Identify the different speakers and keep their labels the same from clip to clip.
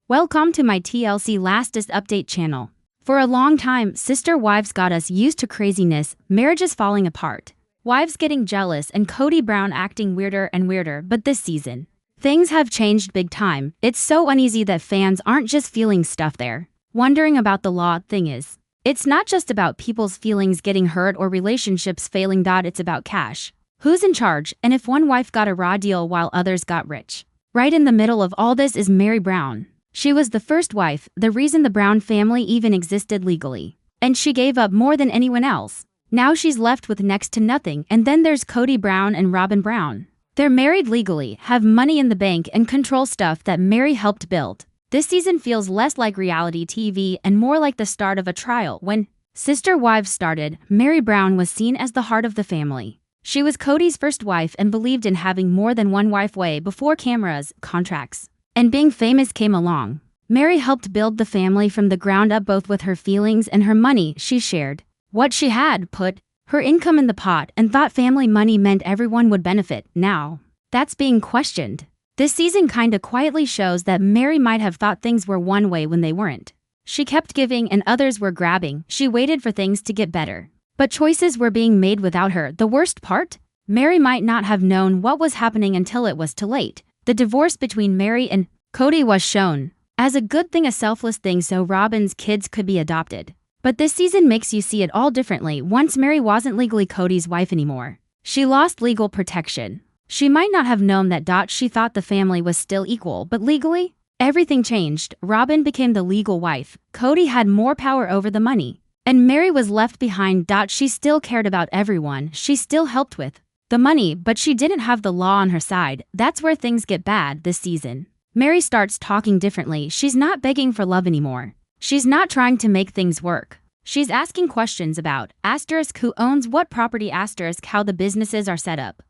Speaker 1: Welcome to my TLC Lastest Update channel. For a long time, sister wives got us used to craziness, marriages falling apart, wives getting jealous, and Kody Brown acting weirder and weirder. But this season, things have changed big time. It's so uneasy that fans aren't just feeling stuff there, wondering about the law. Thing is, it's not just about people's feelings getting hurt or relationships failing. It's about cash. Who's in charge, and if one wife got a raw deal while others got rich. Right in the middle of all this is Meri Brown. She was the first wife, the reason the Brown family even existed legally. And she gave up more than anyone else. Now she's left with next to nothing. And then there's Kody Brown and Robyn Brown. They're married legally, have money in the bank, and control stuff that Meri helped build. This season feels less like reality TV and more like the start of a trial. When Sister Wives started, Meri Brown was seen as the heart of the family. She was Kody's first wife and believed in having more than one wife way before cameras, contracts, and being famous came along. Meri helped build the family from the ground up, both with her feelings and her money. She shared what she had, put her income in the pot, and thought family money meant everyone would benefit. Now, that's being questioned. This season kinda quietly shows that Meri might have thought things were one way when they weren't. She kept giving and others were grabbing. She waited for things to get better, but choices were being made without her. The worst part? Meri might not have known what was happening until it was too late. The divorce between Meri and Kody was shown as a good thing, a selfless thing so Robyn's kids could be adopted. But this season makes you see it all differently. Once Meri wasn't legally Kody's wife anymore. She lost legal protection. She might not have known that. She thought the family was still equal, but legally, everything changed. Robyn became the legal wife. Kody had more power over the money. And Meri was left behind. She still cared about everyone. She still helped with the money, but she didn't have the law on her side. That's where things get bad this season. Meri starts talking differently. She's not begging for love anymore. She's not trying to make things work. She's asking questions about who owns what property, how the businesses are set up,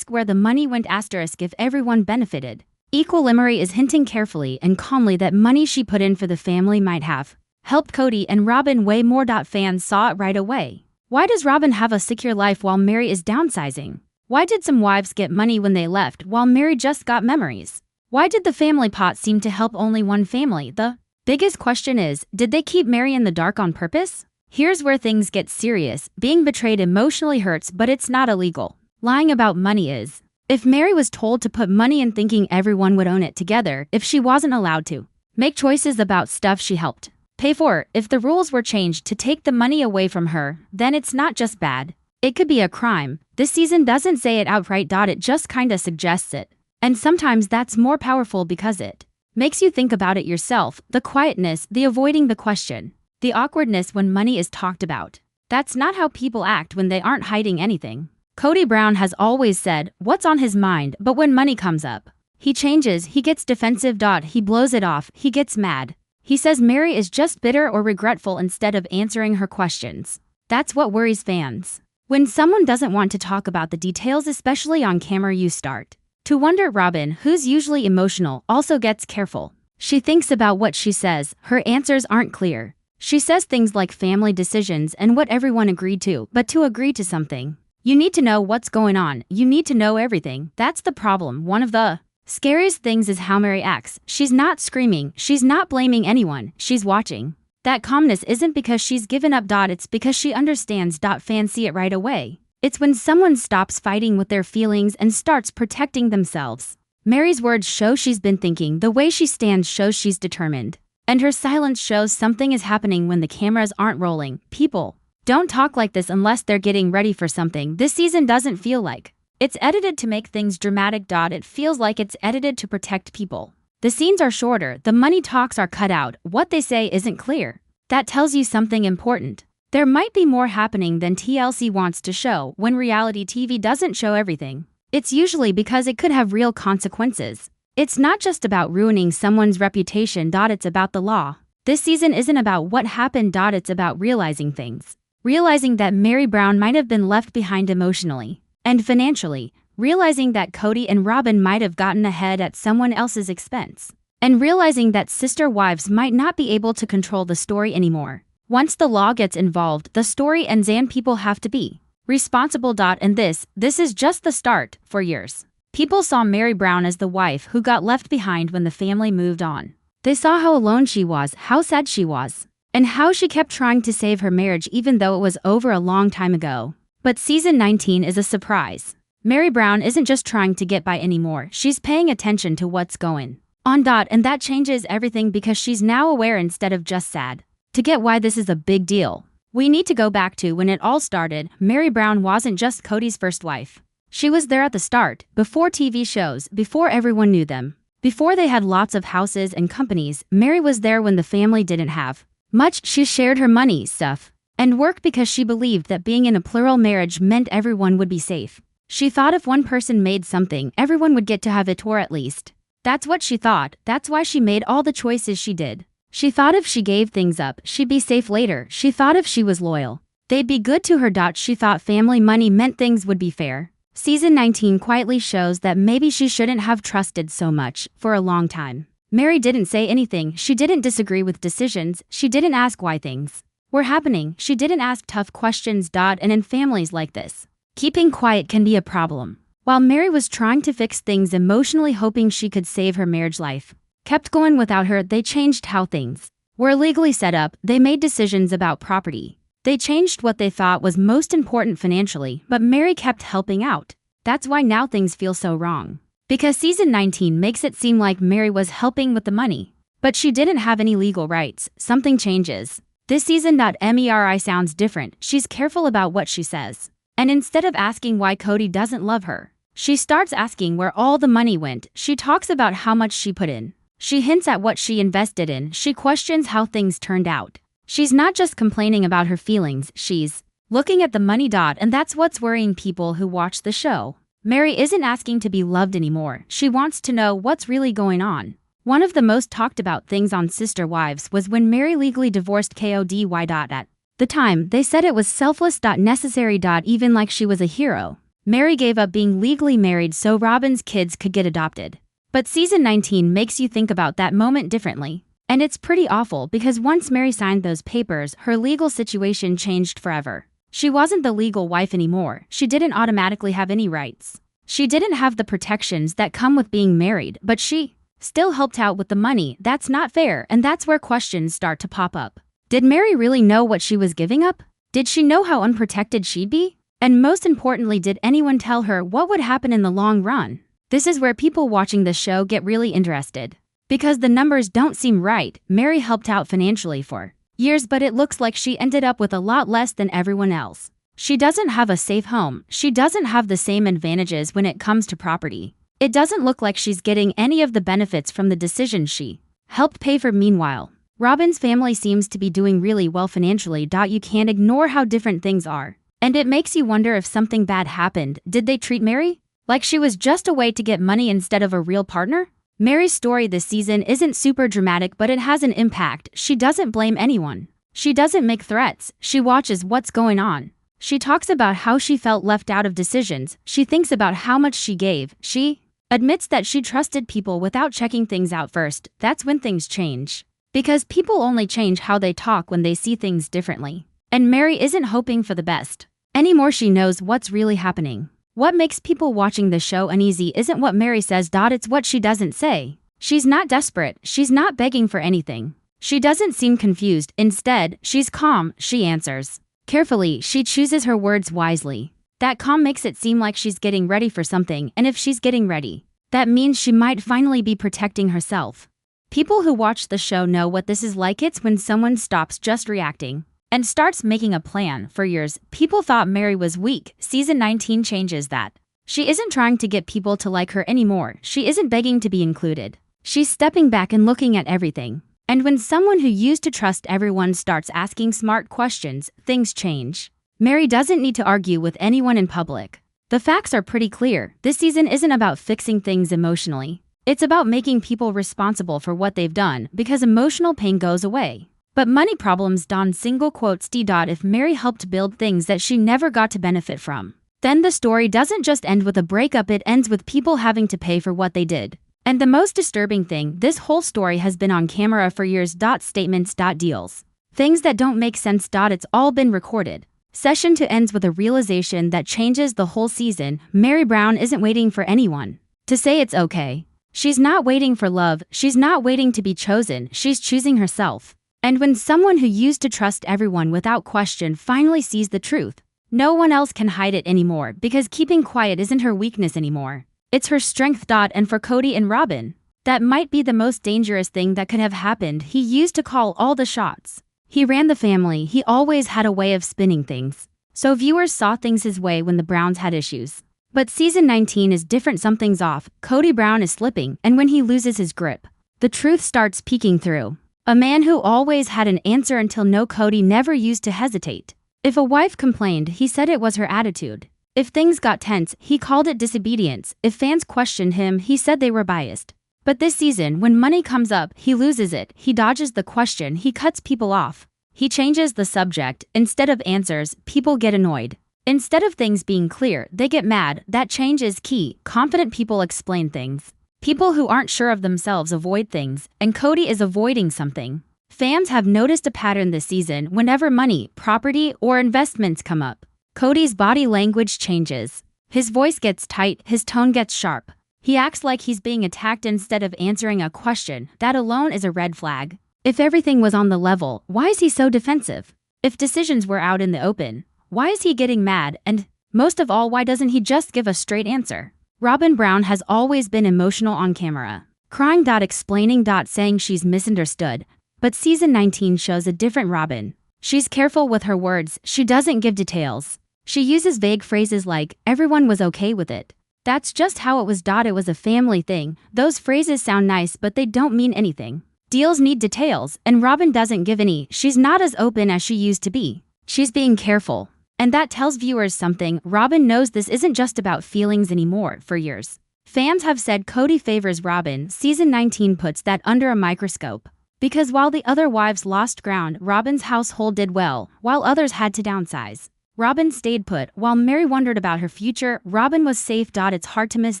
Speaker 1: where the money went, if everyone benefited. Meri is hinting carefully and calmly that money she put in for the family might have helped Kody and Robyn way more. Fans saw it right away. Why does Robyn have a secure life while Meri is downsizing? Why did some wives get money when they left while Meri just got memories? Why did the family pot seem to help only one family? The biggest question is, did they keep Meri in the dark on purpose? Here's where things get serious. Being betrayed emotionally hurts, but it's not illegal. Lying about money is. If Meri was told to put money in thinking everyone would own it together, if she wasn't allowed to make choices about stuff she helped pay for, if the rules were changed to take the money away from her, then it's not just bad. It could be a crime. This season doesn't say it outright. It just kinda suggests it. And sometimes that's more powerful because it makes you think about it yourself. The quietness, the avoiding the question, the awkwardness when money is talked about. That's not how people act when they aren't hiding anything. Kody Brown has always said what's on his mind, but when money comes up, he changes, he gets defensive. He blows it off, he gets mad. He says Meri is just bitter or regretful instead of answering her questions. That's what worries fans. When someone doesn't want to talk about the details, especially on camera, you start to wonder. Robyn, who's usually emotional, also gets careful. She thinks about what she says. Her answers aren't clear. She says things like family decisions and what everyone agreed to, but to agree to something, you need to know what's going on. You need to know everything. That's the problem. One of the scariest things is how Meri acts. She's not screaming. She's not blaming anyone. She's watching. That calmness isn't because she's given up. It's because she understands. Fans see it right away. It's when someone stops fighting with their feelings and starts protecting themselves. Meri's words show she's been thinking. The way she stands shows she's determined. And her silence shows something is happening when the cameras aren't rolling. People don't talk like this unless they're getting ready for something. This season doesn't feel like it's edited to make things dramatic. It feels like it's edited to protect people. The scenes are shorter, the money talks are cut out, what they say isn't clear. That tells you something important. There might be more happening than TLC wants to show. When reality TV doesn't show everything, it's usually because it could have real consequences. It's not just about ruining someone's reputation. It's about the law. This season isn't about what happened. It's about realizing things. Realizing that Meri Brown might have been left behind emotionally and financially, realizing that Kody and Robyn might have gotten ahead at someone else's expense, and realizing that sister wives might not be able to control the story anymore. Once the law gets involved, the story ends and people have to be responsible. And this is just the start. For years, people saw Meri Brown as the wife who got left behind when the family moved on. They saw how alone she was, how sad she was, and how she kept trying to save her marriage even though it was over a long time ago. But season 19 is a surprise. Meri Brown isn't just trying to get by anymore, she's paying attention to what's going on. And that changes everything because she's now aware instead of just sad. To get why this is a big deal, we need to go back to when it all started. Meri Brown wasn't just Kody's first wife. She was there at the start, before TV shows, before everyone knew them. Before they had lots of houses and companies, Meri was there when the family didn't have much. She shared her money, stuff, and work because she believed that being in a plural marriage meant everyone would be safe. She thought if one person made something, everyone would get to have it, or at least that's what she thought. That's why she made all the choices she did. She thought if she gave things up, she'd be safe later. She thought if she was loyal, they'd be good to her. She thought family money meant things would be fair. Season 19 quietly shows that maybe she shouldn't have trusted so much for a long time. Meri didn't say anything. She didn't disagree with decisions. She didn't ask why things were happening. She didn't ask tough questions. And in families like this, keeping quiet can be a problem. While Meri was trying to fix things emotionally, hoping she could save her marriage, life kept going without her. They changed how things were legally set up. They made decisions about property. They changed what they thought was most important financially, but Meri kept helping out. That's why now things feel so wrong. Because season 19 makes it seem like Meri was helping with the money, but she didn't have any legal rights. Something changes. This season. Meri sounds different. She's careful about what she says. And instead of asking why Kody doesn't love her, she starts asking where all the money went. She talks about how much she put in. She hints at what she invested in. She questions how things turned out. She's not just complaining about her feelings, she's looking at the money. And that's what's worrying people who watch the show. Meri isn't asking to be loved anymore. She wants to know what's really going on. One of the most talked about things on Sister Wives was when Meri legally divorced Kody. At the time, they said it was selfless. Necessary. Even like she was a hero. Meri gave up being legally married so Robyn's kids could get adopted. But season 19 makes you think about that moment differently. And it's pretty awful because once Meri signed those papers, her legal situation changed forever. She wasn't the legal wife anymore. She didn't automatically have any rights. She didn't have the protections that come with being married, but she still helped out with the money. That's not fair, and that's where questions start to pop up. Did Meri really know what she was giving up? Did she know how unprotected she'd be? And most importantly, did anyone tell her what would happen in the long run? This is where people watching the show get really interested. Because the numbers don't seem right. Meri helped out financially for years, but it looks like she ended up with a lot less than everyone else. She doesn't have a safe home. She doesn't have the same advantages when it comes to property. It doesn't look like she's getting any of the benefits from the decisions she helped pay for. Meanwhile, Robyn's family seems to be doing really well financially. You can't ignore how different things are. And it makes you wonder if something bad happened. Did they treat Meri like she was just a way to get money instead of a real partner? Meri's story this season isn't super dramatic, but it has an impact. She doesn't blame anyone. She doesn't make threats. She watches what's going on. She talks about how she felt left out of decisions. She thinks about how much she gave. She admits that she trusted people without checking things out first. That's when things change. Because people only change how they talk when they see things differently. And Meri isn't hoping for the best anymore. She knows what's really happening. What makes people watching the show uneasy isn't what Meri says. It's what she doesn't say. She's not desperate. She's not begging for anything. She doesn't seem confused. Instead, she's calm. She answers carefully. She chooses her words wisely. That calm makes it seem like she's getting ready for something, and if she's getting ready, that means she might finally be protecting herself. People who watch the show know what this is like. It's when someone stops just reacting and starts making a plan. For years, people thought Meri was weak. Season 19 changes that. She isn't trying to get people to like her anymore. She isn't begging to be included. She's stepping back and looking at everything. And when someone who used to trust everyone starts asking smart questions, things change. Meri doesn't need to argue with anyone in public. The facts are pretty clear. This season isn't about fixing things emotionally. It's about making people responsible for what they've done, because emotional pain goes away. But money problems. Single quotes. If Meri helped build things that she never got to benefit from, then the story doesn't just end with a breakup, it ends with people having to pay for what they did. And the most disturbing thing, this whole story has been on camera for years. Statements. Deals. Things that don't make sense. It's all been recorded. Session 2 ends with a realization that changes the whole season. Meri Brown isn't waiting for anyone to say it's okay. She's not waiting for love, she's not waiting to be chosen, she's choosing herself. And when someone who used to trust everyone without question finally sees the truth, no one else can hide it anymore because keeping quiet isn't her weakness anymore. It's her strength. And for Kody and Robyn, that might be the most dangerous thing that could have happened. He used to call all the shots. He ran the family, he always had a way of spinning things. So viewers saw things his way when the Browns had issues. But season 19 is different, something's off, Kody Brown is slipping, and when he loses his grip, the truth starts peeking through. A man who always had an answer until no, Kody never used to hesitate. If a wife complained, he said it was her attitude. If things got tense, he called it disobedience. If fans questioned him, he said they were biased. But this season, when money comes up, he loses it. He dodges the question, he cuts people off. He changes the subject. Instead of answers, people get annoyed. Instead of things being clear, they get mad. That change is key. Confident people explain things. People who aren't sure of themselves avoid things, and Kody is avoiding something. Fans have noticed a pattern this season. Whenever money, property, or investments come up, Kody's body language changes. His voice gets tight, his tone gets sharp. He acts like he's being attacked instead of answering a question. That alone is a red flag. If everything was on the level, why is he so defensive? If decisions were out in the open, why is he getting mad? And most of all, why doesn't he just give a straight answer? Robyn Brown has always been emotional on camera, crying, explaining, saying she's misunderstood. But season 19 shows a different Robyn. She's careful with her words, she doesn't give details. She uses vague phrases like, everyone was okay with it. That's just how it was. It was a family thing. Those phrases sound nice, but they don't mean anything. Deals need details, and Robyn doesn't give any. She's not as open as she used to be. She's being careful. And that tells viewers something. Robyn knows this isn't just about feelings anymore. For years, fans have said Kody favors Robyn. Season 19 puts that under a microscope. Because while the other wives lost ground, Robyn's household did well, while others had to downsize. Robyn stayed put. While Meri wondered about her future, Robyn was safe. It's hard to miss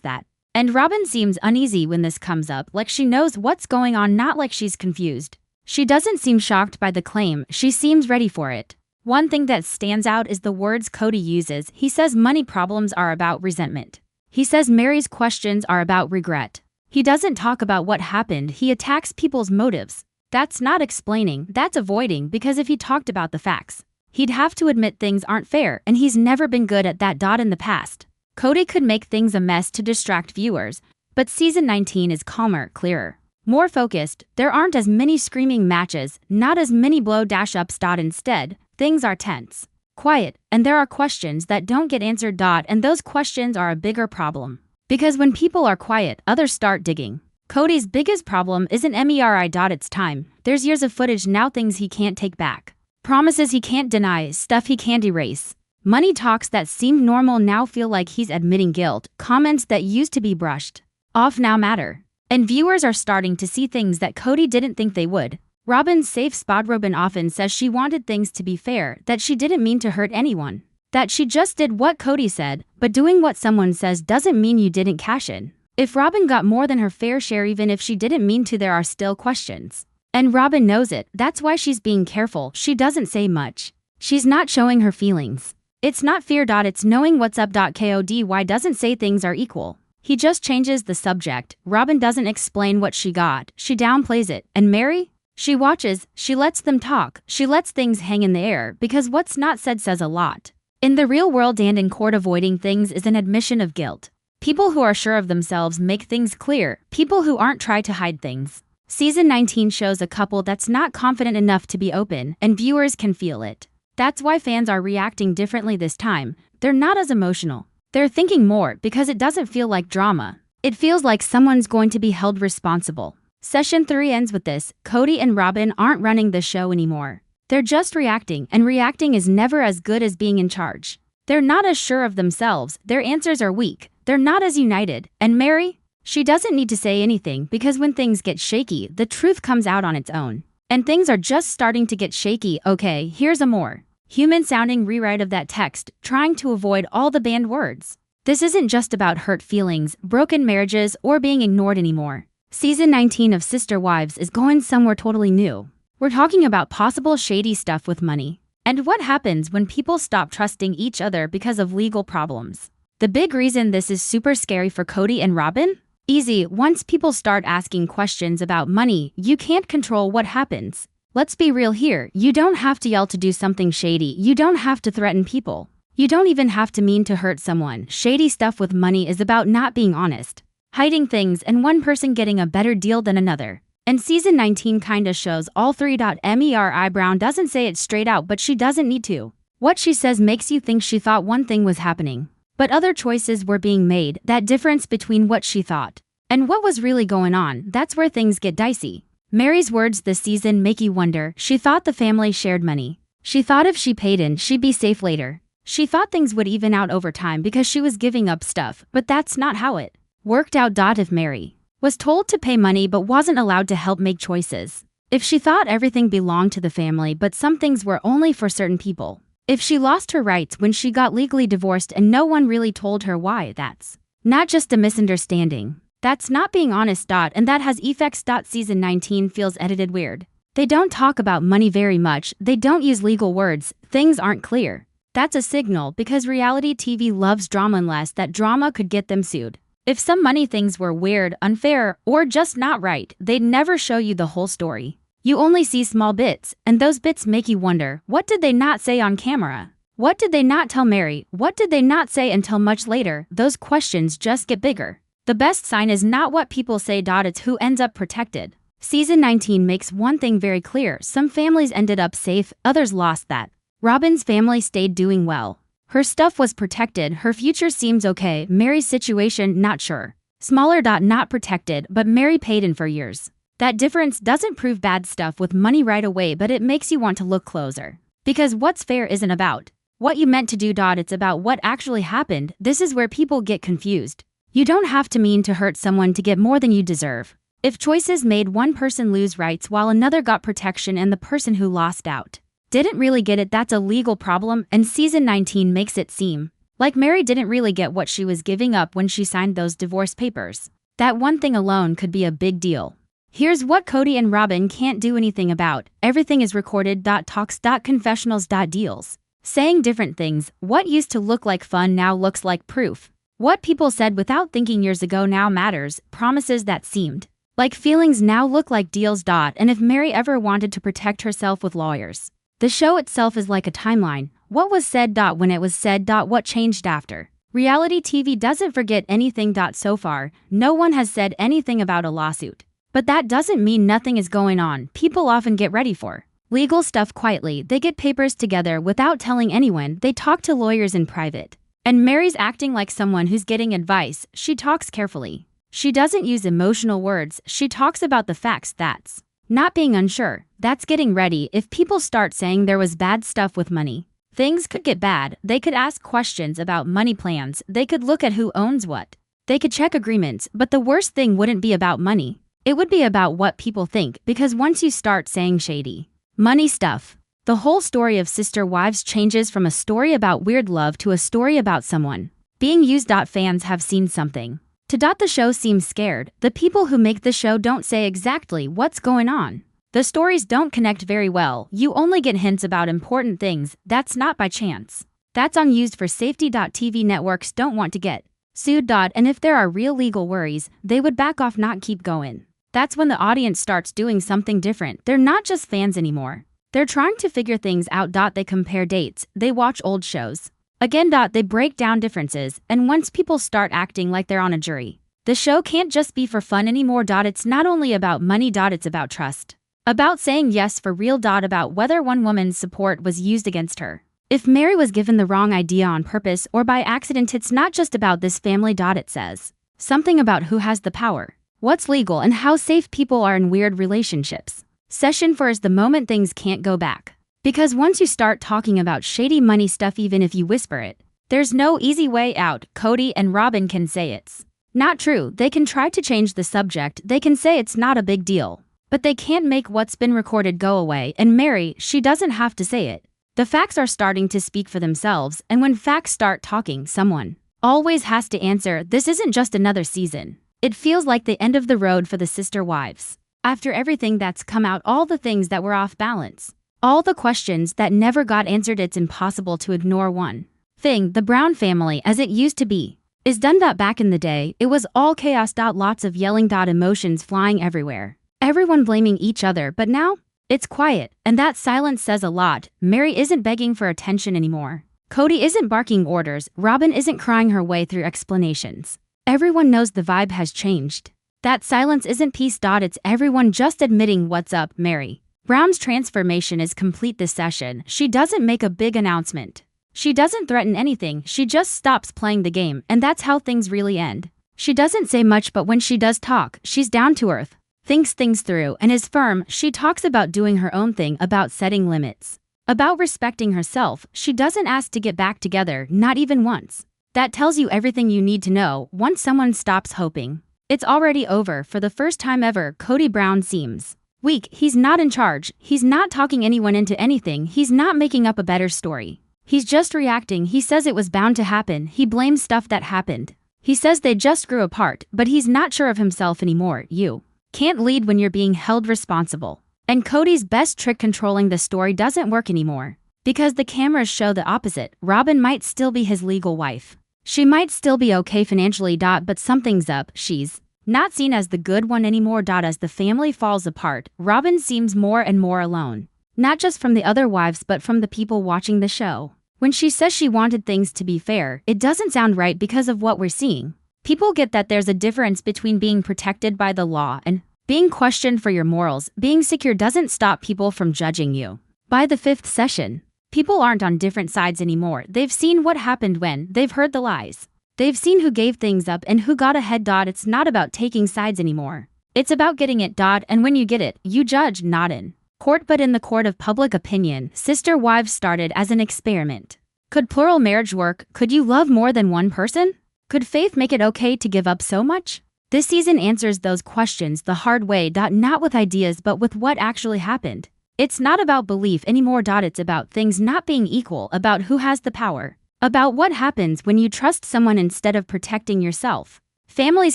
Speaker 1: that. And Robyn seems uneasy when this comes up, like she knows what's going on, not like she's confused. She doesn't seem shocked by the claim, she seems ready for it. One thing that stands out is the words Kody uses. He says money problems are about resentment. He says Meri's questions are about regret. He doesn't talk about what happened, he attacks people's motives. That's not explaining, that's avoiding, because if he talked about the facts, he'd have to admit things aren't fair, and he's never been good at that. In the past, Kody could make things a mess to distract viewers, but season 19 is calmer, clearer, more focused. There aren't as many screaming matches, not as many blow-ups. Instead, things are tense, quiet, and there are questions that don't get answered. And those questions are a bigger problem. Because when people are quiet, others start digging. Kody's biggest problem isn't Meri. It's time. There's years of footage now, things he can't take back. Promises he can't deny, stuff he can't erase. Money talks that seemed normal now feel like he's admitting guilt. Comments that used to be brushed off now matter. And viewers are starting to see things that Kody didn't think they would. Robyn's safe spot. Robyn often says she wanted things to be fair, that she didn't mean to hurt anyone. That she just did what Kody said, but doing what someone says doesn't mean you didn't cash in. If Robyn got more than her fair share, even if she didn't mean to, there are still questions. And Robyn knows it, that's why she's being careful. She doesn't say much. She's not showing her feelings. It's not fear. It's knowing what's up. Kody doesn't say things are equal. He just changes the subject. Robyn doesn't explain what she got, she downplays it. And Meri? She watches, she lets them talk, she lets things hang in the air, because what's not said says a lot. In the real world and in court, avoiding things is an admission of guilt. People who are sure of themselves make things clear, people who aren't try to hide things. Season 19 shows a couple that's not confident enough to be open, and viewers can feel it. That's why fans are reacting differently this time. They're not as emotional. They're thinking more, because it doesn't feel like drama. It feels like someone's going to be held responsible. Session 3 ends with this. Kody and Robyn aren't running the show anymore. They're just reacting, and reacting is never as good as being in charge. They're not as sure of themselves, their answers are weak, they're not as united. And Meri? She doesn't need to say anything, because when things get shaky, the truth comes out on its own. And things are just starting to get shaky. Okay, here's a more human-sounding rewrite of that text, trying to avoid all the banned words. This isn't just about hurt feelings, broken marriages, or being ignored anymore. Season 19 of Sister Wives is going somewhere totally new. We're talking about possible shady stuff with money. And what happens when people stop trusting each other because of legal problems. The big reason this is super scary for Kody and Robyn? Easy, once people start asking questions about money, you can't control what happens. Let's be real here, you don't have to yell to do something shady, you don't have to threaten people. You don't even have to mean to hurt someone. Shady stuff with money is about not being honest, hiding things, and one person getting a better deal than another. And season 19 kinda shows all three. Meri Brown doesn't say it straight out, but she doesn't need to. What she says makes you think she thought one thing was happening, but other choices were being made. That difference between what she thought and what was really going on, that's where things get dicey. Meri's words this season make you wonder. She thought the family shared money. She thought if she paid in, she'd be safe later. She thought things would even out over time because she was giving up stuff, but that's not how it worked out. If Meri was told to pay money but wasn't allowed to help make choices, if she thought everything belonged to the family but some things were only for certain people, if she lost her rights when she got legally divorced and no one really told her why, that's not just a misunderstanding. That's not being honest. And that has effects. Season 19 feels edited weird. They don't talk about money very much, they don't use legal words, things aren't clear. That's a signal because reality TV loves drama unless that drama could get them sued. If some money things were weird, unfair, or just not right, they'd never show you the whole story. You only see small bits, and those bits make you wonder, what did they not say on camera? What did they not tell Meri? What did they not say until much later? Those questions just get bigger. The best sign is not what people say. It's who ends up protected. Season 19 makes one thing very clear. Some families ended up safe, others lost that. Robyn's family stayed doing well. Her stuff was protected, her future seems okay. Meri's situation, not sure. Smaller. Not protected, but Meri paid in for years. That difference doesn't prove bad stuff with money right away, but it makes you want to look closer. Because what's fair isn't about what you meant to do. It's about what actually happened. This is where people get confused. You don't have to mean to hurt someone to get more than you deserve. If choices made one person lose rights while another got protection and the person who lost out didn't really get it, that's a legal problem, and season 19 makes it seem like Meri didn't really get what she was giving up when she signed those divorce papers. That one thing alone could be a big deal. Here's what Kody and Robyn can't do anything about. Everything is recorded. Talks. Confessionals. Deals. Saying different things. What used to look like fun now looks like proof. What people said without thinking years ago now matters. Promises that seemed like feelings now look like deals. And if Meri ever wanted to protect herself with lawyers, the show itself is like a timeline. What was said. When it was said. What changed after. Reality TV doesn't forget anything. So far, no one has said anything about a lawsuit. But that doesn't mean nothing is going on. People often get ready for legal stuff quietly. They get papers together without telling anyone. They talk to lawyers in private. And Meri's acting like someone who's getting advice. She talks carefully. She doesn't use emotional words. She talks about the facts. That's not being unsure. That's getting ready. If people start saying there was bad stuff with money, things could get bad. They could ask questions about money plans. They could look at who owns what. They could check agreements. But the worst thing wouldn't be about money. It would be about what people think, because once you start saying shady money stuff, the whole story of Sister Wives changes from a story about weird love to a story about someone being used. Fans have seen something. The show seems scared. The people who make the show don't say exactly what's going on. The stories don't connect very well. You only get hints about important things. That's not by chance. That's unused for safety. TV networks don't want to get sued. And if there are real legal worries, they would back off, not keep going. That's when the audience starts doing something different. They're not just fans anymore. They're trying to figure things out. They compare dates. They watch old shows. Again. They break down differences. And once people start acting like they're on a jury, the show can't just be for fun anymore. It's not only about money. It's about trust. About saying yes for real. About whether one woman's support was used against her. If Meri was given the wrong idea on purpose or by accident, it's not just about this family. It says something about who has the power, what's legal, and how safe people are in weird relationships. Session 4 is the moment things can't go back. Because once you start talking about shady money stuff, even if you whisper it, there's no easy way out. Kody and Robyn can say it's not true. They can try to change the subject. They can say it's not a big deal. But they can't make what's been recorded go away. And Meri, she doesn't have to say it. The facts are starting to speak for themselves. And when facts start talking, someone always has to answer. This isn't just another season. It feels like the end of the road for the Sister Wives. After everything that's come out, all the things that were off balance, all the questions that never got answered, it's impossible to ignore one thing: the Brown family as it used to be. is done. Back in the day, it was all chaos. Lots of yelling. Emotions flying everywhere. Everyone blaming each other, but now, it's quiet, and that silence says a lot. Meri isn't begging for attention anymore. Kody isn't barking orders. Robyn isn't crying her way through explanations. Everyone knows the vibe has changed. That silence isn't peace. It's everyone just admitting what's up. Meri Brown's transformation is complete this session. She doesn't make a big announcement. She doesn't threaten anything. She just stops playing the game, and that's how things really end. She doesn't say much, but when she does talk, she's down to earth, thinks things through, and is firm. She talks about doing her own thing, about setting limits, about respecting herself. She doesn't ask to get back together, not even once. That tells you everything you need to know. Once someone stops hoping, it's already over. For the first time ever, Kody Brown seems weak. He's not in charge. He's not talking anyone into anything. He's not making up a better story. He's just reacting. He says it was bound to happen. He blames stuff that happened. He says they just grew apart, but he's not sure of himself anymore. You can't lead when you're being held responsible. And Kody's best trick, controlling the story, doesn't work anymore. Because the cameras show the opposite. Robyn might still be his legal wife. She might still be okay financially. But something's up. She's not seen as the good one anymore. As the family falls apart, Robyn seems more and more alone. Not just from the other wives, but from the people watching the show. When she says she wanted things to be fair, it doesn't sound right because of what we're seeing. People get that there's a difference between being protected by the law and being questioned for your morals. Being secure doesn't stop people from judging you. By the 5th session, people aren't on different sides anymore. They've seen what happened when they've heard the lies. They've seen who gave things up and who got ahead. It's not about taking sides anymore. It's about getting it. And when you get it, you judge not in court but in the court of public opinion. Sister Wives started as an experiment. Could plural marriage work? Could you love more than one person? Could faith make it okay to give up so much? This season answers those questions the hard way. Not with ideas but with what actually happened. It's not about belief anymore. It's about things not being equal, about who has the power, about what happens when you trust someone instead of protecting yourself. Families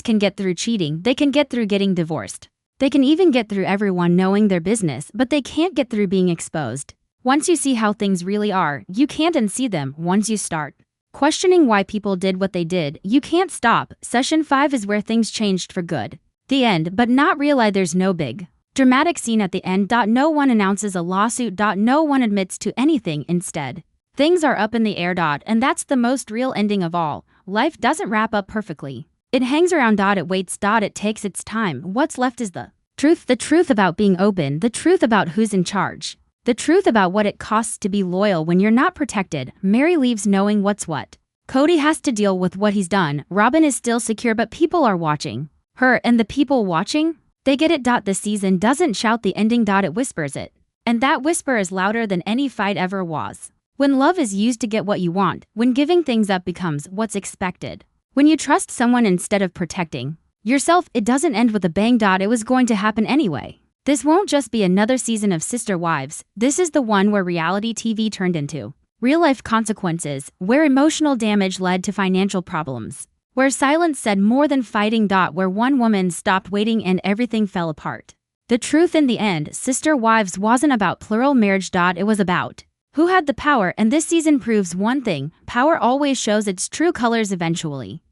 Speaker 1: can get through cheating, they can get through getting divorced. They can even get through everyone knowing their business, but they can't get through being exposed. Once you see how things really are, you can't unsee them. Once you start questioning why people did what they did, you can't stop. Session 5 is where things changed for good. The end, but not realize there's no big dramatic scene at the end. No one announces a lawsuit. No one admits to anything. Instead, things are up in the air. And that's the most real ending of all. Life doesn't wrap up perfectly. It hangs around. It waits. It takes its time. What's left is the truth about being open, the truth about who's in charge, the truth about what it costs to be loyal when you're not protected. Meri leaves knowing what's what. Kody has to deal with what he's done. Robyn is still secure, but people are watching her, and the people watching, they get it. The season doesn't shout the ending. It whispers it. And that whisper is louder than any fight ever was. When love is used to get what you want, when giving things up becomes what's expected, when you trust someone instead of protecting yourself, it doesn't end with a bang. It was going to happen anyway. This won't just be another season of Sister Wives. This is the one where reality TV turned into real-life consequences, where emotional damage led to financial problems, where silence said more than fighting. Where one woman stopped waiting and everything fell apart. The truth in the end, Sister Wives wasn't about plural marriage. It was about who had the power, and this season proves one thing: power always shows its true colors eventually.